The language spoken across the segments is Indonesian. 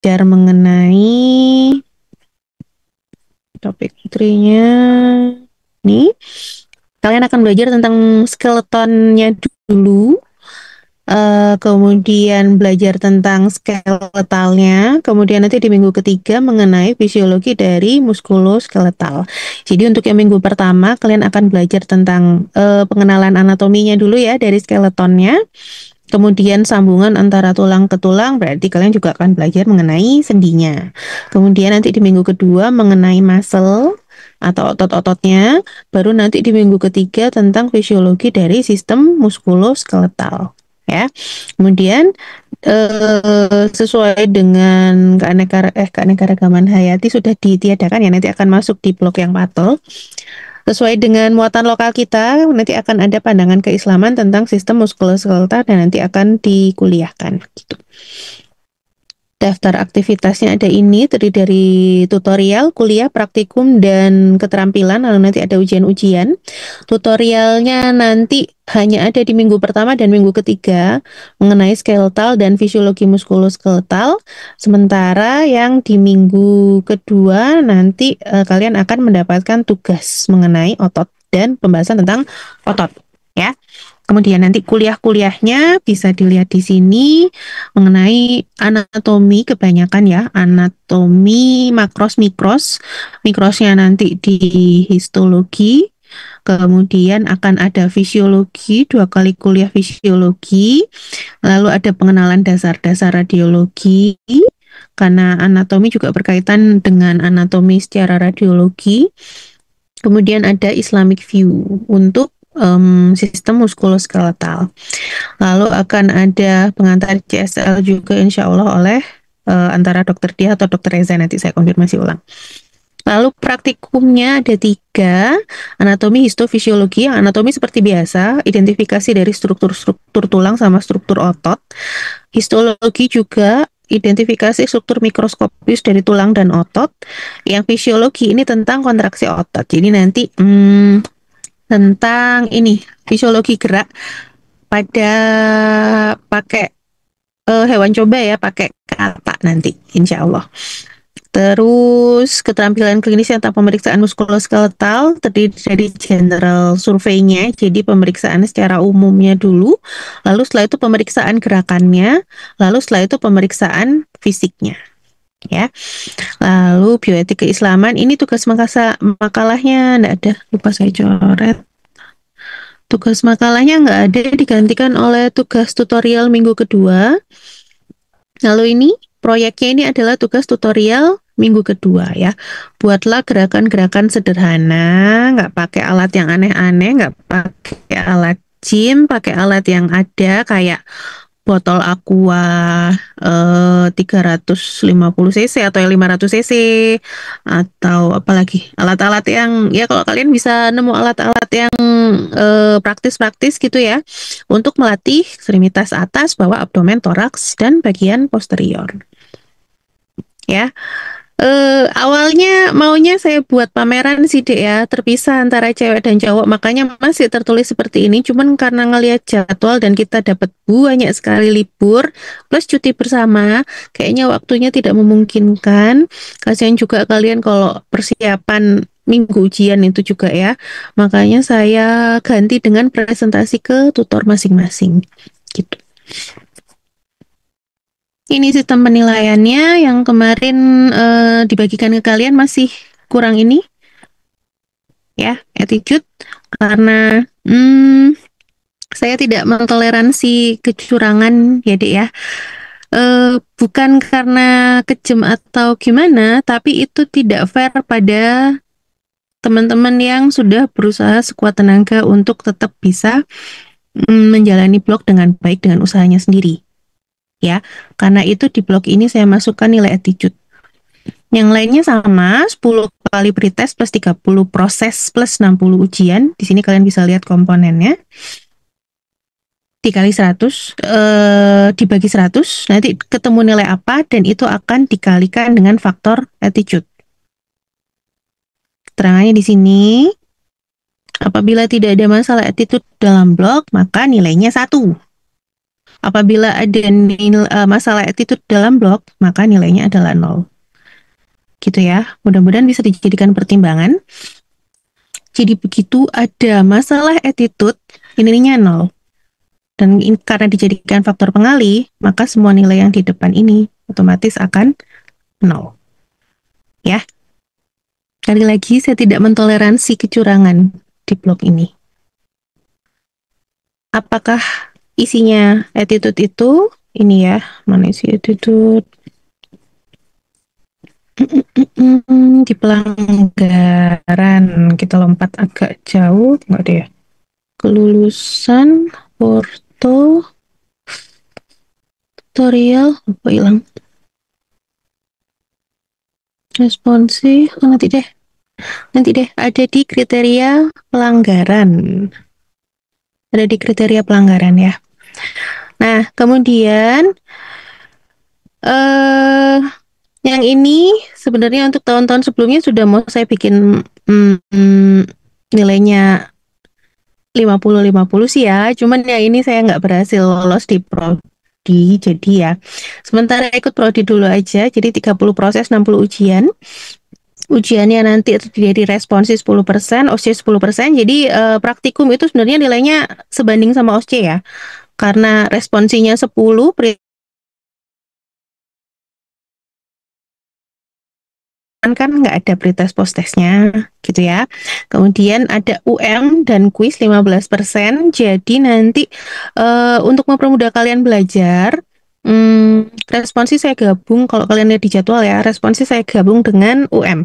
belajar mengenai topik 3-nya. Nih, kalian akan belajar tentang skeletonnya dulu. Kemudian belajar tentang skeletalnya, kemudian nanti di minggu ketiga mengenai fisiologi dari muskuloskeletal. Jadi untuk yang minggu pertama kalian akan belajar tentang pengenalan anatominya dulu ya dari skeletonnya, kemudian sambungan antara tulang ke tulang, berarti kalian juga akan belajar mengenai sendinya. Kemudian nanti di minggu kedua mengenai muscle atau otot-ototnya, baru nanti di minggu ketiga tentang fisiologi dari sistem muskuloskeletal ya. Kemudian sesuai dengan keanekaragaman hayati sudah ditiadakan ya, nanti akan masuk di blok yang patol. Sesuai dengan muatan lokal kita, nanti akan ada pandangan keislaman tentang sistem muskuloskeletal dan nanti akan dikuliahkan gitu. Daftar aktivitasnya ada ini, terdiri dari tutorial, kuliah, praktikum, dan keterampilan, lalu nanti ada ujian-ujian. Tutorialnya nanti hanya ada di minggu pertama dan minggu ketiga, mengenai skeletal dan fisiologi muskuloskeletal, sementara yang di minggu kedua nanti kalian akan mendapatkan tugas mengenai otot dan pembahasan tentang otot, ya. Kemudian nanti kuliah-kuliahnya bisa dilihat di sini mengenai anatomi kebanyakan ya, anatomi makros mikros. Mikrosnya nanti di histologi, kemudian akan ada fisiologi, 2 kali kuliah fisiologi, lalu ada pengenalan dasar-dasar radiologi, karena anatomi juga berkaitan dengan anatomi secara radiologi. Kemudian ada Islamic view untuk sistem muskuloskeletal. Lalu akan ada pengantar CSL juga insya Allah oleh antara dokter Dia atau dokter Reza, nanti saya konfirmasi ulang. Lalu praktikumnya ada 3, anatomi histofisiologi, yang anatomi seperti biasa, identifikasi dari struktur-struktur tulang sama struktur otot. Histologi juga identifikasi struktur mikroskopis dari tulang dan otot. Yang fisiologi ini tentang kontraksi otot. Jadi nanti tentang ini fisiologi gerak pada pakai hewan coba ya, pakai kata nanti insya Allah. Terus keterampilan klinis tentang pemeriksaan muskuloskeletal terdiri dari general surveinya, jadi pemeriksaan secara umumnya dulu, lalu setelah itu pemeriksaan gerakannya, lalu setelah itu pemeriksaan fisiknya ya. Lalu bioetik keislaman, ini tugas makalahnya enggak ada, lupa saya coret. Tugas makalahnya nggak ada, digantikan oleh tugas tutorial minggu kedua. Lalu ini proyeknya ini adalah tugas tutorial minggu kedua ya. Buatlah gerakan-gerakan sederhana, nggak pakai alat yang aneh-aneh, nggak pakai alat gym, pakai alat yang ada kayak botol aqua 350 cc atau yang 500 cc atau apalagi alat-alat yang ya, kalau kalian bisa nemu alat-alat yang praktis-praktis gitu ya, untuk melatih ekstremitas atas, bawah, abdomen, toraks, dan bagian posterior ya. Awalnya maunya saya buat pameran sih Dek ya, terpisah antara cewek dan cowok, makanya masih tertulis seperti ini. Cuman karena ngelihat jadwal dan kita dapat banyak sekali libur plus cuti bersama, kayaknya waktunya tidak memungkinkan. Kasihan juga kalian kalau persiapan minggu ujian itu juga ya. Makanya saya ganti dengan presentasi ke tutor masing-masing gitu. Ini sistem penilaiannya yang kemarin dibagikan ke kalian masih kurang ini ya, attitude, karena saya tidak mentoleransi kecurangan ya Dek ya. Bukan karena kejam atau gimana, tapi itu tidak fair pada teman-teman yang sudah berusaha sekuat tenaga untuk tetap bisa menjalani blog dengan baik dengan usahanya sendiri ya. Karena itu di blog ini saya masukkan nilai attitude. Yang lainnya sama, 10 kali pretest plus 30 proses plus 60 ujian. Di sini kalian bisa lihat komponennya. Dikali 100, dibagi 100, nanti ketemu nilai apa, dan itu akan dikalikan dengan faktor attitude. Keterangannya di sini, apabila tidak ada masalah attitude dalam blog, maka nilainya 1. Apabila ada masalah attitude dalam blog, maka nilainya adalah 0. Gitu ya. Mudah-mudahan bisa dijadikan pertimbangan. Jadi begitu ada masalah attitude, nilainya 0. Dan karena dijadikan faktor pengali, maka semua nilai yang di depan ini otomatis akan 0. Ya. Sekali lagi, saya tidak mentoleransi kecurangan di blog ini. Apakah isinya attitude itu? Ini ya, mana isi attitude? Di pelanggaran, kita lompat agak jauh, nggak deh. Kelulusan, porto, tutorial, apa hilang? Responsif, nanti deh, ada di kriteria pelanggaran. Ada di kriteria pelanggaran ya. Nah, kemudian eh yang ini sebenarnya untuk tahun-tahun sebelumnya sudah mau saya bikin nilainya 50-50 sih ya. Cuman ya ini saya nggak berhasil lolos di prodi. Jadi ya, sementara ikut prodi dulu aja. Jadi 30 proses, 60 ujian. Ujiannya nanti jadi responsif 10%, OSCE 10%. Jadi praktikum itu sebenarnya nilainya sebanding sama OSCE ya. Karena responsinya 10, kan nggak ada pretest post-testnya gitu ya. Kemudian ada UM dan kuis 15%. Jadi nanti untuk mempermudah kalian belajar, responsi saya gabung, kalau kalian lihat di jadwal ya, responsi saya gabung dengan UM.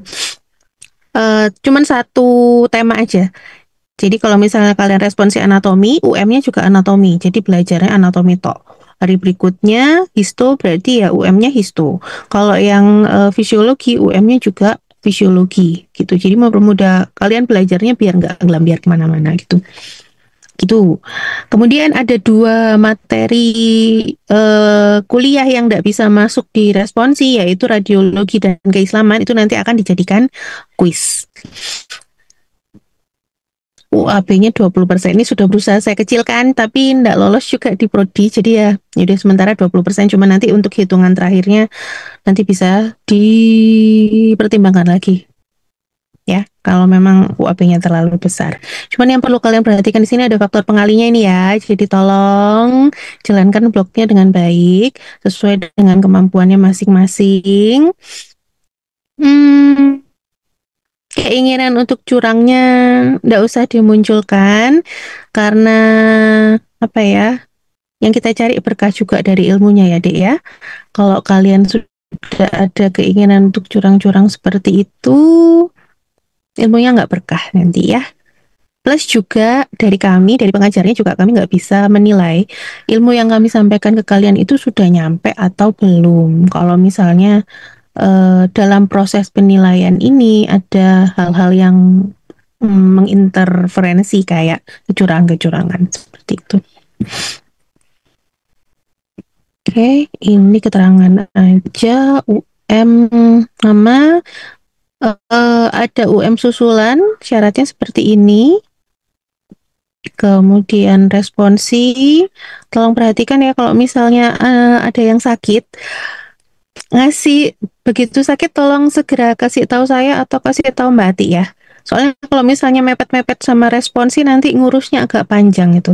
Cuman satu tema aja. Jadi kalau misalnya kalian responsi anatomi, UM-nya juga anatomi. Jadi belajarnya anatomi tok. Hari berikutnya histo, berarti ya UM-nya histo. Kalau yang fisiologi, UM-nya juga fisiologi gitu. Jadi mempermudah kalian belajarnya biar nggak ngelambiar kemana-mana gitu. Gitu. Kemudian ada 2 materi kuliah yang nggak bisa masuk di responsi, yaitu radiologi dan keislaman. Itu nanti akan dijadikan kuis. UAB-nya 20%. Ini sudah berusaha saya kecilkan, tapi tidak lolos juga di prodi. Jadi ya, yaudah sementara 20%. Cuma nanti untuk hitungan terakhirnya nanti bisa dipertimbangkan lagi. Ya, kalau memang UAB-nya terlalu besar. Cuman yang perlu kalian perhatikan di sini ada faktor pengalinya ini ya. Jadi tolong jalankan blognya dengan baik, sesuai dengan kemampuannya masing-masing. Keinginan untuk curangnya nggak usah dimunculkan karena apa ya, yang kita cari berkah juga dari ilmunya ya Dek ya. Kalau kalian sudah ada keinginan untuk curang-curang seperti itu, ilmunya nggak berkah nanti ya. Plus juga dari kami, dari pengajarnya juga kami nggak bisa menilai ilmu yang kami sampaikan ke kalian itu sudah nyampe atau belum. Kalau misalnya dalam proses penilaian ini ada hal-hal yang menginterferensi kayak kecurangan-kecurangan seperti itu. Oke, ini keterangan aja UM nama, ada UM susulan, syaratnya seperti ini. Kemudian responsi, tolong perhatikan ya kalau misalnya ada yang sakit, ngasih begitu sakit tolong segera kasih tahu saya atau kasih tahu Mbak Ati ya. Soalnya kalau misalnya mepet-mepet sama responsi nanti ngurusnya agak panjang itu.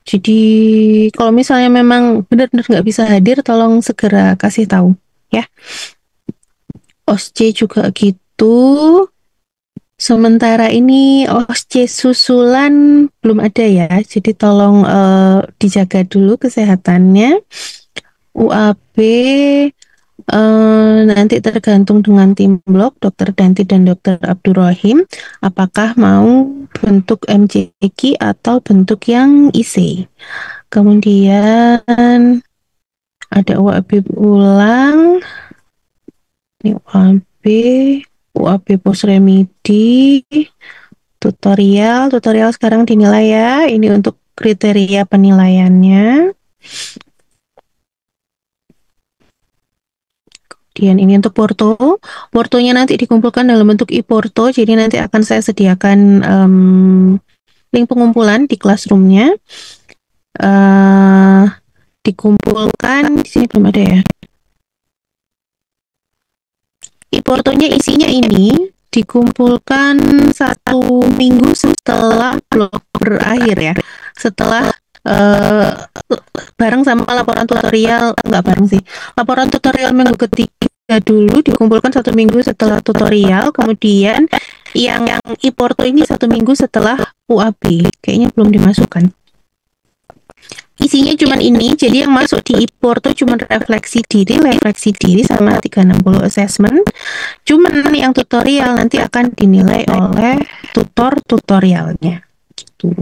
Jadi kalau misalnya memang benar-benar nggak bisa hadir, tolong segera kasih tahu ya. OSCE juga gitu. Sementara ini OSCE susulan belum ada ya. Jadi tolong dijaga dulu kesehatannya. UAB nanti tergantung dengan tim blog Dokter Danti dan Dokter Abdurrahim apakah mau bentuk MCQ atau bentuk yang IC. Kemudian ada UAB ulang, ini UAB post remedi, tutorial sekarang dinilai ya. Ini untuk kriteria penilaiannya. Kemudian ini untuk portonya nanti dikumpulkan dalam bentuk e-porto, jadi nanti akan saya sediakan link pengumpulan di classroomnya. dikumpulkan di sini belum ada ya. E-portonya isinya ini dikumpulkan 1 minggu setelah blog berakhir ya. Setelah bareng sama laporan tutorial, nggak bareng sih. Laporan tutorial minggu ketiga dulu dikumpulkan 1 minggu setelah tutorial, kemudian yang e-porto ini 1 minggu setelah UAB. Kayaknya belum dimasukkan. Isinya cuman ini, jadi yang masuk di e-porto cuman refleksi diri sama 360 assessment. Cuman yang tutorial nanti akan dinilai oleh tutor tutorialnya. Gitu.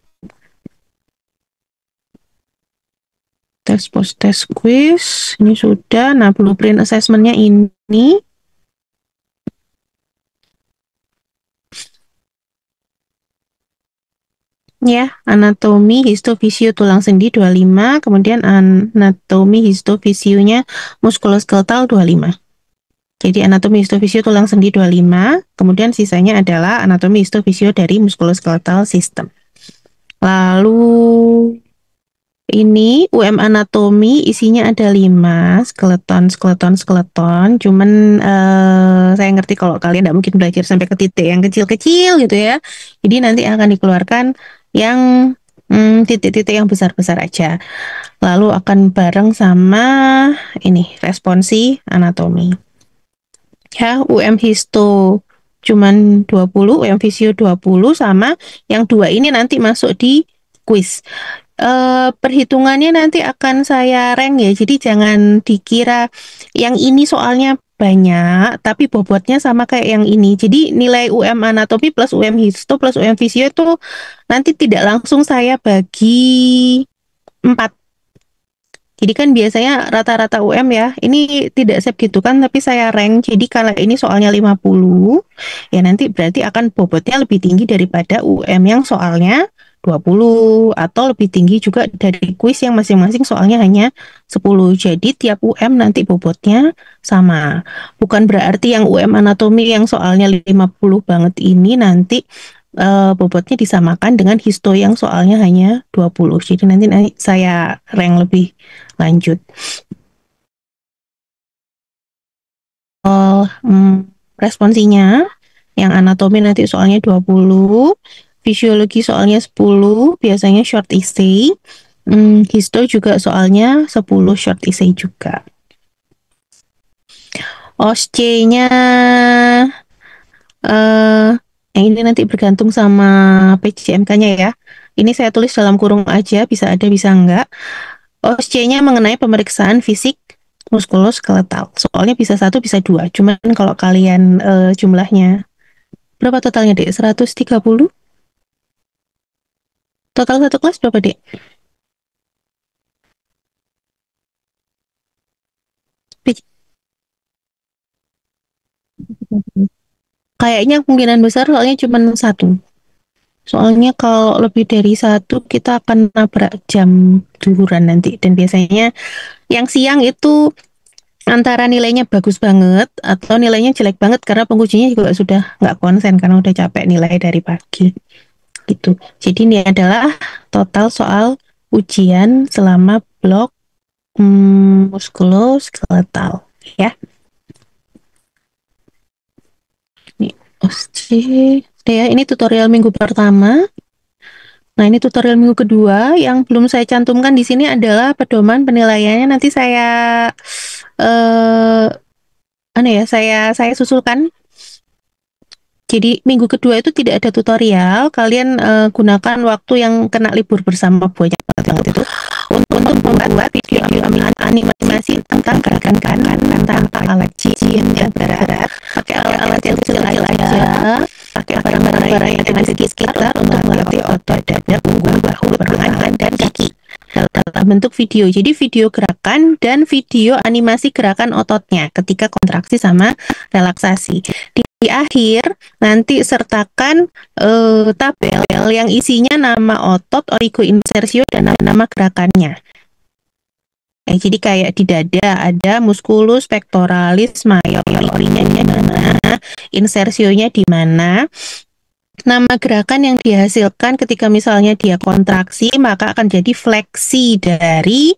Tes post tes quiz ini sudah. Nah, blueprint assessmentnya ini. Ya, anatomi histofisio tulang sendi 25, kemudian anatomi histofisionya muskuloskeletal 25. Jadi anatomi histofisio tulang sendi 25, kemudian sisanya adalah anatomi histofisio dari muskuloskeletal system. Lalu ini UM anatomi isinya ada 5 skeleton. Cuman saya ngerti kalau kalian tidak mungkin belajar sampai ke titik yang kecil-kecil gitu ya. Jadi nanti akan dikeluarkan yang titik-titik yang besar-besar aja. Lalu akan bareng sama ini responsi anatomi. Ya, UM histo cuman 20, UM visio 20 sama yang 2 ini nanti masuk di quiz. Perhitungannya nanti akan saya rank ya, jadi jangan dikira yang ini soalnya banyak, tapi bobotnya sama kayak yang ini. Jadi nilai UM anatomi plus UM histo plus UM visio itu nanti tidak langsung saya bagi 4. Jadi kan biasanya rata-rata UM ya, ini tidak gitu kan, tapi saya rank. Jadi kalau ini soalnya 50, ya nanti berarti akan bobotnya lebih tinggi daripada UM yang soalnya 20, atau lebih tinggi juga dari kuis yang masing-masing soalnya hanya 10. Jadi tiap UM nanti bobotnya sama. Bukan berarti yang UM anatomi yang soalnya 50 banget ini nanti bobotnya disamakan dengan histo yang soalnya hanya 20. Jadi nanti saya rank lebih lanjut. Responsinya yang anatomi nanti soalnya 20, fisiologi soalnya 10, biasanya short essay. Histo juga soalnya 10 short essay juga. OSCE-nya yang ini nanti bergantung sama PJMK-nya ya. Ini saya tulis dalam kurung aja, bisa ada bisa enggak. OSCE-nya mengenai pemeriksaan fisik muskuloskeletal. Soalnya bisa 1, bisa 2. Cuman kalau kalian jumlahnya berapa totalnya, Dek? 130? Total satu kelas berapa, Dek? Kayaknya kemungkinan besar soalnya cuma 1. Soalnya kalau lebih dari 1 kita akan nabrak jam duhuran nanti. Dan biasanya yang siang itu antara nilainya bagus banget atau nilainya jelek banget karena pengujinya juga sudah nggak konsen karena udah capek nilai dari pagi gitu. Jadi ini adalah total soal ujian selama blok muskuloskeletal ya. Ini ya, ini tutorial minggu pertama. Nah, ini tutorial minggu kedua. Yang belum saya cantumkan di sini adalah pedoman penilaiannya. Nanti saya saya susulkan. Jadi minggu kedua itu tidak ada tutorial. Kalian gunakan waktu yang kena libur bersama banyak banget itu untuk membuat video animasi tentang gerakan kanan tanpa alat gym yang berat. Pakai alat yang kecil aja. Pakai barang-barang yang ada di sekitar untuk melatih otot dada, punggung, bahu, pergelangan, dan kaki dalam bentuk video. Jadi video gerakan dan video animasi gerakan ototnya ketika kontraksi sama relaksasi. Di akhir nanti sertakan tabel yang isinya nama otot, origo insertio, dan nama gerakannya. Jadi kayak di dada ada musculus pectoralis major, orinya di mana, insersionya di mana. Nama gerakan yang dihasilkan ketika misalnya dia kontraksi, maka akan jadi fleksi dari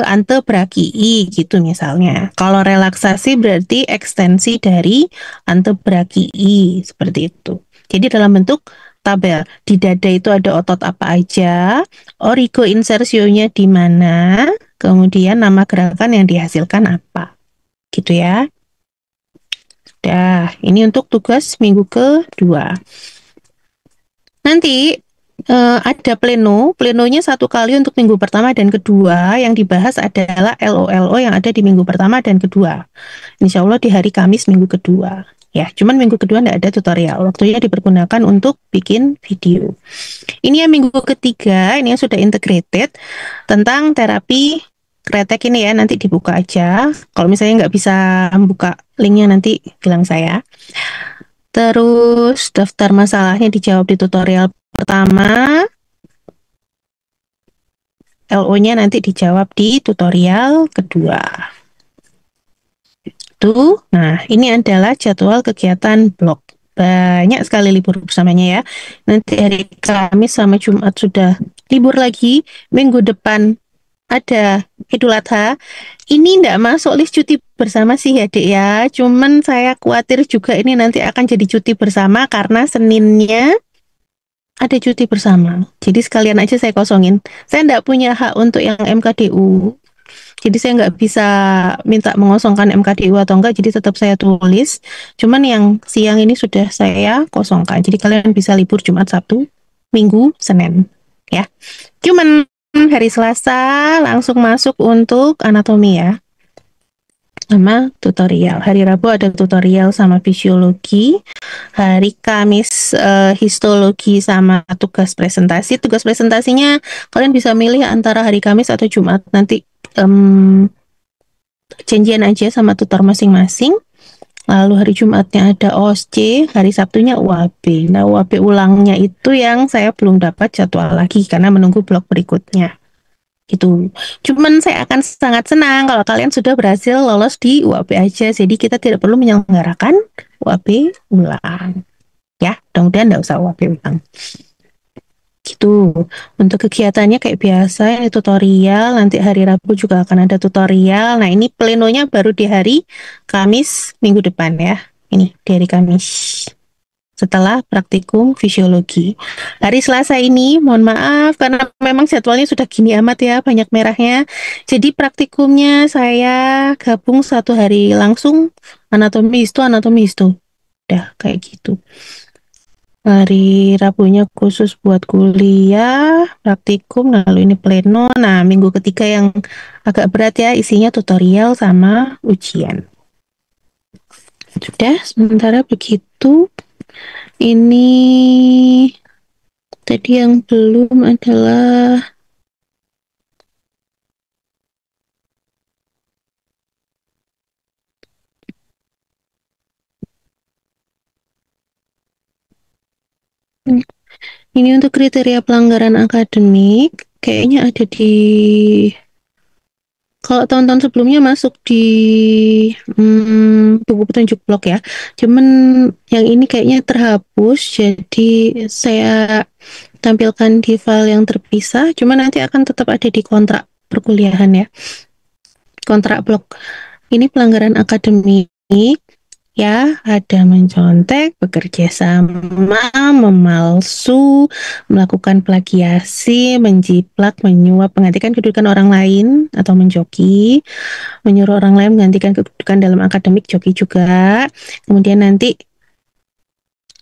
antebrakii gitu misalnya. Kalau relaksasi berarti ekstensi dari antebrakii, seperti itu. Jadi dalam bentuk tabel, di dada itu ada otot apa aja, origo insersionya di mana, kemudian nama gerakan yang dihasilkan apa. Gitu ya. Dah, ini untuk tugas minggu kedua. Nanti ada plenonya satu kali untuk minggu pertama dan kedua. Yang dibahas adalah LO-LO yang ada di minggu pertama dan kedua. Insya Allah di hari Kamis minggu kedua. Ya, cuman minggu kedua tidak ada tutorial. Waktunya dipergunakan untuk bikin video. Ini yang minggu ketiga, ini yang sudah integrated tentang terapi kretek ini ya. Nanti dibuka aja. Kalau misalnya nggak bisa buka linknya nanti bilang saya. Terus daftar masalahnya dijawab di tutorial pertama, LO-nya nanti dijawab di tutorial kedua. Tuh, nah ini adalah jadwal kegiatan blog. Banyak sekali libur bersamanya ya. Nanti hari Kamis sama Jumat sudah libur lagi. Minggu depan ada Idul Adha. Ini enggak masuk list cuti bersama sih ya, Dek ya. Cuman saya khawatir juga ini nanti akan jadi cuti bersama karena Seninnya ada cuti bersama. Jadi sekalian aja saya kosongin. Saya enggak punya hak untuk yang MKDU. Jadi saya nggak bisa minta mengosongkan MKDU atau enggak, jadi tetap saya tulis. Cuman yang siang ini sudah saya kosongkan. Jadi kalian bisa libur Jumat, Sabtu, Minggu, Senin. Ya. Cuman hari Selasa langsung masuk untuk anatomi ya. Sama tutorial. Hari Rabu ada tutorial sama fisiologi. Hari Kamis histologi sama tugas presentasi. Tugas presentasinya kalian bisa milih antara hari Kamis atau Jumat. Nanti janjian aja sama tutor masing-masing. Lalu hari Jumatnya ada OSC, hari Sabtunya UAB. Nah, UAB ulangnya itu yang saya belum dapat jadwal lagi karena menunggu blok berikutnya. Gitu. Cuman saya akan sangat senang kalau kalian sudah berhasil lolos di UAB aja. Jadi kita tidak perlu menyelenggarakan UAB ulang. Ya, mudah-mudahan nggak usah UAB ulang. Gitu. Untuk kegiatannya kayak biasa, ini tutorial, nanti hari Rabu juga akan ada tutorial. Nah, ini plenonya baru di hari Kamis minggu depan ya. Ini di hari Kamis. Setelah praktikum fisiologi. Hari Selasa ini, mohon maaf karena memang jadwalnya sudah gini amat ya, banyak merahnya. Jadi praktikumnya saya gabung satu hari langsung anatomi histo. Udah kayak gitu. Hari Rabunya khusus buat kuliah, praktikum, lalu ini pleno. Nah, minggu ketiga yang agak berat ya, isinya tutorial sama ujian. Sudah, sementara begitu. Ini tadi yang belum adalah ini untuk kriteria pelanggaran akademik. Kayaknya ada di kalau tahun-tahun sebelumnya masuk di buku petunjuk blog ya. Cuman yang ini kayaknya terhapus, jadi saya tampilkan di file yang terpisah. Cuman nanti akan tetap ada di kontrak perkuliahan ya. Kontrak blog. Ini pelanggaran akademik. Ya, ada mencontek, bekerja sama, memalsu, melakukan plagiasi, menjiplak, menyuap, menggantikan kedudukan orang lain atau menjoki, menyuruh orang lain menggantikan kedudukan dalam akademik, joki juga. Kemudian nanti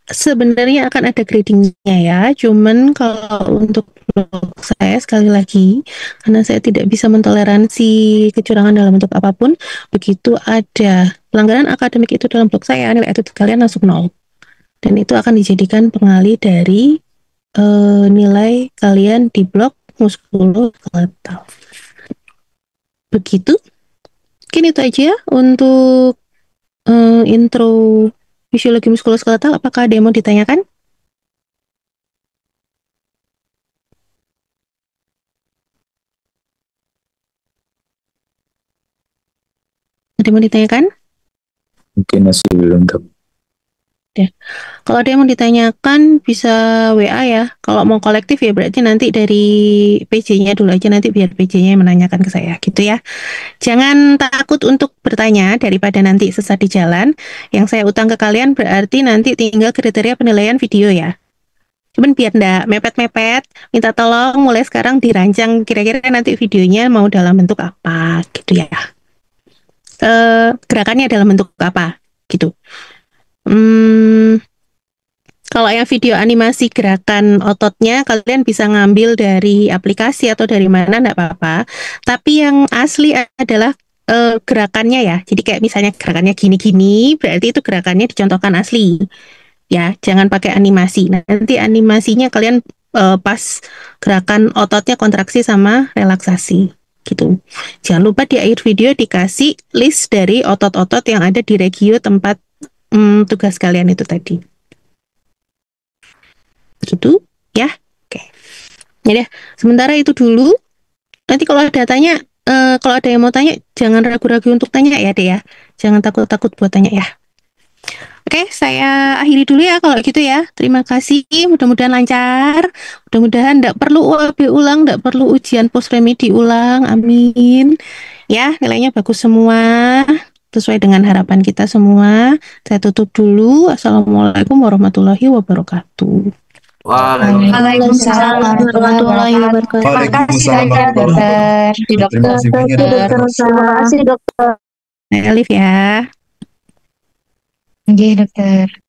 sebenarnya akan ada gradingnya ya, cuman kalau untuk blog saya sekali lagi, karena saya tidak bisa mentoleransi kecurangan dalam bentuk apapun, begitu ada pelanggaran akademik itu dalam blog saya, nilai attitude kalian langsung nol. Dan itu akan dijadikan pengalih dari nilai kalian di blog muskuloskeletal. Begitu. Mungkin itu aja untuk intro fisiologi muskuloskeletal. Apakah ada yang mau ditanyakan? Ada yang mau ditanyakan? Mungkin masih belum, Dok. Ya. Kalau ada yang mau ditanyakan bisa WA ya. Kalau mau kolektif ya berarti nanti dari PJ-nya dulu aja, nanti biar PJ-nya yang menanyakan ke saya gitu ya. Jangan takut untuk bertanya daripada nanti sesat di jalan. Yang saya utang ke kalian berarti nanti tinggal kriteria penilaian video ya. Cuman biar ndak mepet-mepet, minta tolong mulai sekarang dirancang kira-kira nanti videonya mau dalam bentuk apa gitu ya. Gerakannya dalam bentuk apa gitu. Hmm, Kalau yang video animasi gerakan ototnya, kalian bisa ngambil dari aplikasi atau dari mana, enggak apa-apa. Tapi yang asli adalah gerakannya ya. Jadi kayak misalnya gerakannya gini-gini, berarti itu gerakannya dicontohkan asli. Ya, jangan pakai animasi. Nanti animasinya kalian pas gerakan ototnya kontraksi sama relaksasi. Gitu. Jangan lupa di akhir video dikasih list dari otot-otot yang ada di regio tempat tugas kalian itu tadi. Gitu ya. Oke. Ya deh, sementara itu dulu. Nanti kalau ada tanya, kalau ada yang mau tanya, jangan ragu-ragu untuk tanya ya, Dek ya. Jangan takut-takut buat tanya ya. Oke, saya akhiri dulu ya kalau gitu ya. Terima kasih, mudah-mudahan lancar. Mudah-mudahan tidak perlu UAB ulang, tidak perlu ujian post remedi ulang. Amin. Ya, nilainya bagus semua. Sesuai dengan harapan kita semua. Saya tutup dulu. Assalamualaikum warahmatullahi wabarakatuh. Waalaikumsalam warahmatullahi wabarakatuh. Terima kasih banyak dokter. Terima kasih banyak Terima kasih dokter. Alif ya. Oke dokter.